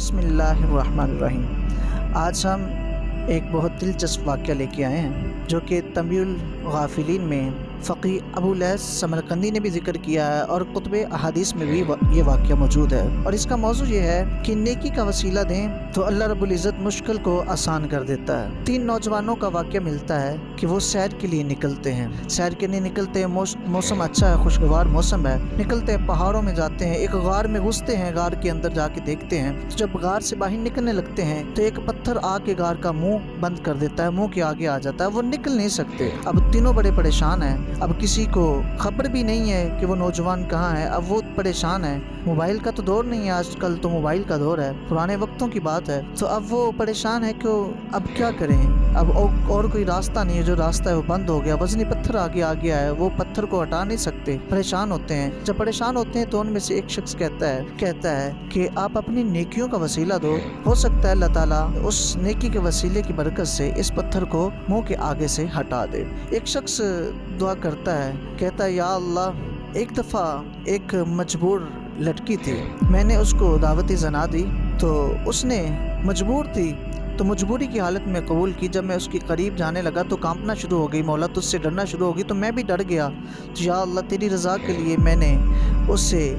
बिस्मिल्लाहिर्रहमानिर्रहीम। आज हम एक बहुत दिलचस्प वाक़या लेके आए हैं जो कि तंबीहुल गाफिलीन में फ़क़ी अबू लैस समरकंदी ने भी ज़िक्र किया है और कुतुब अहादीस में भी ये वाक़या मौजूद है। और इसका मौजू ये है कि नेकी का वसीला दें तो अल्लाह रब्बुल इज़्ज़त मुश्किल को आसान कर देता है। 3 नौजवानों का वाक़या मिलता है कि वो सैर के लिए निकलते हैं। सैर के लिए निकलते हैं, मौसम अच्छा है, खुशगवार मौसम है। निकलते हैं, पहाड़ों में जाते हैं, एक गार में घुसते हैं। गार के अंदर जाके देखते हैं तो जब गार से बाहर निकलने लगते हैं तो एक पत्थर आके गार का मुँह बंद कर देता है, मुँह के आगे आ जाता है। वो निकल नहीं सकते। अब तीनों बड़े परेशान हैं। अब किसी को खबर भी नहीं है कि वो नौजवान कहाँ है। अब वो परेशान है। मोबाइल का तो दौर नहीं है, आजकल तो मोबाइल का दौर है, पुराने वक्तों की बात है। तो अब वो परेशान है कि अब क्या करें। अब और कोई रास्ता नहीं है, जो रास्ता है वो बंद हो गया। वजनी पत्थर आगे आ गया है, वो पत्थर को हटा नहीं सकते। परेशान होते हैं। जब परेशान होते हैं तो उनमें से एक शख्स कहता है कि आप अपनी नेकियों का वसीला दो, हो सकता है अल्लाह ताला उस नेकी के वसीले की बरकत से इस पत्थर को मुंह के आगे से हटा दे। एक शख्स दुआ करता है, कहता है या अल्लाह, एक दफ़ा एक मजबूर लड़की थी, मैंने उसको दावत ज़ना दी तो उसने मजबूर थी तो मजबूरी की हालत में कबूल की। जब मैं उसके करीब जाने लगा तो कांपना शुरू हो गई, मौला तुझसे डरना शुरू हो गई। तो मैं भी डर गया। तो या अल्लाह, तेरी रज़ा के लिए मैंने उससे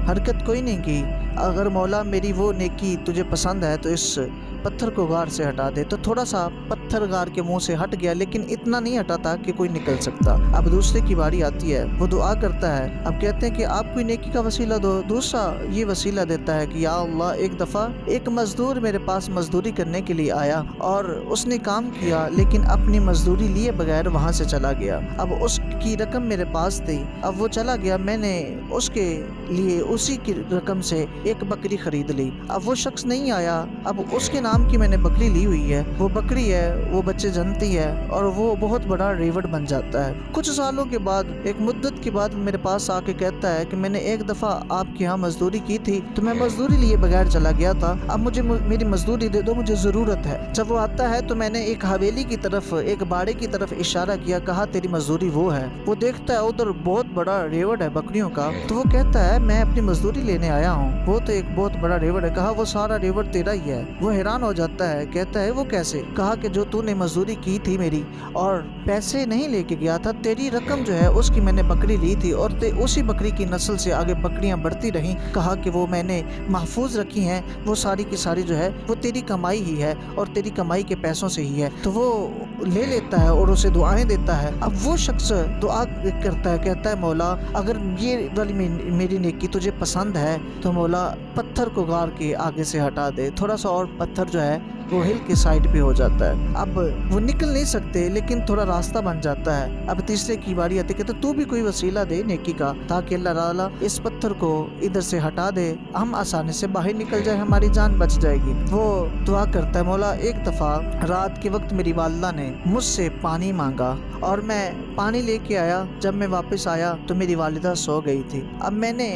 हरकत कोई नहीं की। अगर मौला मेरी वो नेकी तुझे पसंद है तो इस पत्थर को गार से हटा दे। तो थोड़ा सा पत्थर गार के मुंह से हट गया, लेकिन इतना नहीं हटा था कि कोई निकल सकता। अब दूसरे की बारी आती है, वो दुआ करता है। अब कहते हैं कि आप कोई नेकी का वसीला दो। दूसरा ये वसीला देता है कि या अल्लाह, एक दफ़ा एक मजदूर मेरे पास मजदूरी करने के लिए आया और उसने काम किया, लेकिन अपनी मजदूरी लिए बगैर वहाँ से चला गया। अब उसकी रकम मेरे पास थी, अब वो चला गया, मैंने उसके लिए उसी की रकम से एक बकरी खरीद ली। अब वो शख्स नहीं आया, अब उसके नाम की मैंने बकरी ली हुई है। वो बकरी है, वो बच्चे जनती है और वो बहुत बड़ा रेवड़ बन जाता है। कुछ सालों के बाद, एक मुद्दत के बाद मेरे पास आके कहता है कि मैंने एक दफ़ा आपके यहाँ मजदूरी की थी तो मैं मजदूरी लिए बगैर चला गया था, अब मुझे मेरी मजदूरी दे दो, मुझे ज़रूरत है। जब वो आता है तो मैंने एक हवेली की तरफ, एक बाड़े की तरफ इशारा किया, कहा तेरी मजदूरी वो है। वो देखता है उधर बहुत बड़ा रेवड़ है बकरियों का। तो वो कहता है मैं अपनी मजदूरी लेने आया हूँ, वो तो एक बहुत बड़ा रेवड़ है। कहा वो सारा रेवड़ तेरा ही है। वो हैरान हो जाता है, कहता है वो कैसे। कहा कि जो तूने मजदूरी की थी मेरी और पैसे नहीं लेके गया था, तेरी रकम जो है उसकी मैंने बकरी ली थी और उसी बकरी की नस्ल से आगे बकरियां बढ़ती रहीं। कहा कि वो मैंने महफूज रखी हैं, वो सारी की सारी जो है वो तेरी कमाई ही है और तेरी कमाई के पैसों से ही है। तो वो ले लेता है और उसे दुआएं देता है। अब वो शख्स दुआ करता है, कहता है मौला, अगर ये वाली मेरी नेकी तुझे पसंद है तो मौला पत्थर को गार के आगे से हटा दे। थोड़ा सा और पत्थर जो है वो हिल के साइड पे हो जाता है। अब वो निकल नहीं सकते, लेकिन थोड़ा रास्ता बन जाता है। अब तीसरे की बारी आती है, कहते तू भी कोई वसीला दे नेकी का, ताकि अल्लाह ताला इस पत्थर को इधर से हटा दे, हम आसानी से बाहर निकल जाए, हमारी जान बच जाएगी। वो दुआ करता है, मौला एक दफ़ा रात के वक्त मेरी वालिदा ने मुझसे पानी मांगा और मैं पानी लेके आया। जब मैं वापस आया तो मेरी वालिदा सो गई थी। अब मैंने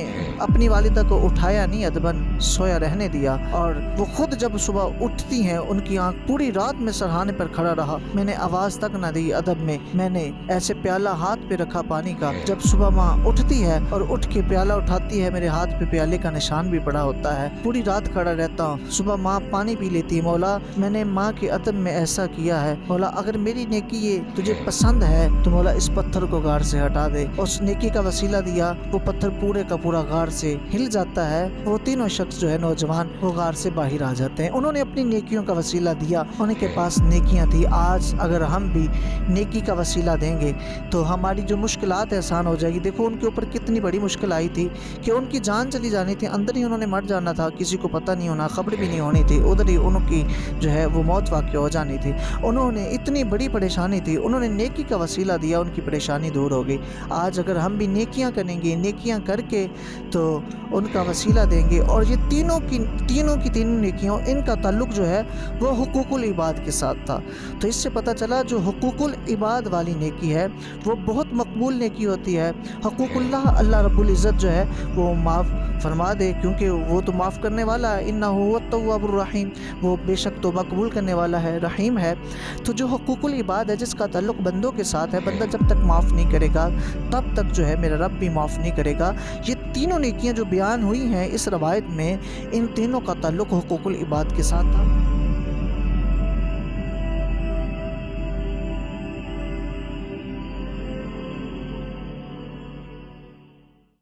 अपनी वालिदा को उठाया नहीं, अदबन सोया रहने दिया। और वो खुद जब सुबह उठती हैं, उनकी आंख पूरी रात में सरहाने पर खड़ा रहा। मैंने आवाज़ तक ना दी अदब में, मैंने ऐसे प्याला हाथ पे रखा पानी का। जब सुबह माँ उठती है और उठ के प्याला उठाती है, मेरे हाथ पे प्याले का निशान भी पड़ा होता है। पूरी रात खड़ा रहता हूँ, सुबह माँ पानी पी लेती है। मौला मैंने माँ के अदब में ऐसा किया है, मौला अगर मेरी नेकी ये तुझे पसंद है तो मौला इस पत्थर को गार से हटा दे। उस नेकी का वसीला दिया, वो पत्थर पूरे का पूरा गार से हिल जाता है। वो तीनों शख्स जो है नौजवान, वो गार से बाहर आ जाते हैं। उन्होंने अपनी नेकियों का वसीला दिया, उनके पास नेकियां थी। आज अगर हम भी नेकी का वसीला देंगे तो हमारी जो मुश्किलात है आसान हो जाएगी। देखो उनके ऊपर कितनी बड़ी मुश्किल आई थी कि उनकी जान चली जानी थी, अंदर ही उन्होंने मर जाना था, किसी को पता नहीं होना, खबर भी नहीं होनी थी, उधर ही उनकी जो है वो मौत वाक़ हो जानी थी। उन्होंने इतनी बड़ी परेशानी थी, उन्होंने नेकी का वसीला दिया, उनकी परेशानी दूर हो गई। आज अगर हम भी नेकियां करेंगे, नेकियां करके तो उनका वसीला देंगे, और ये तीनों की तीनों नेकियों, इनका ताल्लुक जो है وہ حقوق العباد کے ساتھ تھا۔ تو اس سے پتہ چلا جو حقوق العباد والی نیکی ہے وہ بہت مقبول نیکی ہوتی ہے۔ حقوق اللہ رب العزت جو ہے وہ معاف فرما دے، کیونکہ وہ تو معاف کرنے والا ہے، انہ هو التواب الرحیم، وہ بے شک توبہ قبول کرنے والا ہے، رحیم ہے۔ تو جو حقوق العباد ہے جس کا تعلق بندوں کے ساتھ ہے، بندہ جب تک معاف نہیں کرے گا تب تک جو ہے میرا رب بھی معاف نہیں کرے گا۔ یہ تینوں نیکیاں جو بیان ہوئی ہیں اس روایت میں، ان تینوں کا تعلق حقوق العباد کے ساتھ تھا۔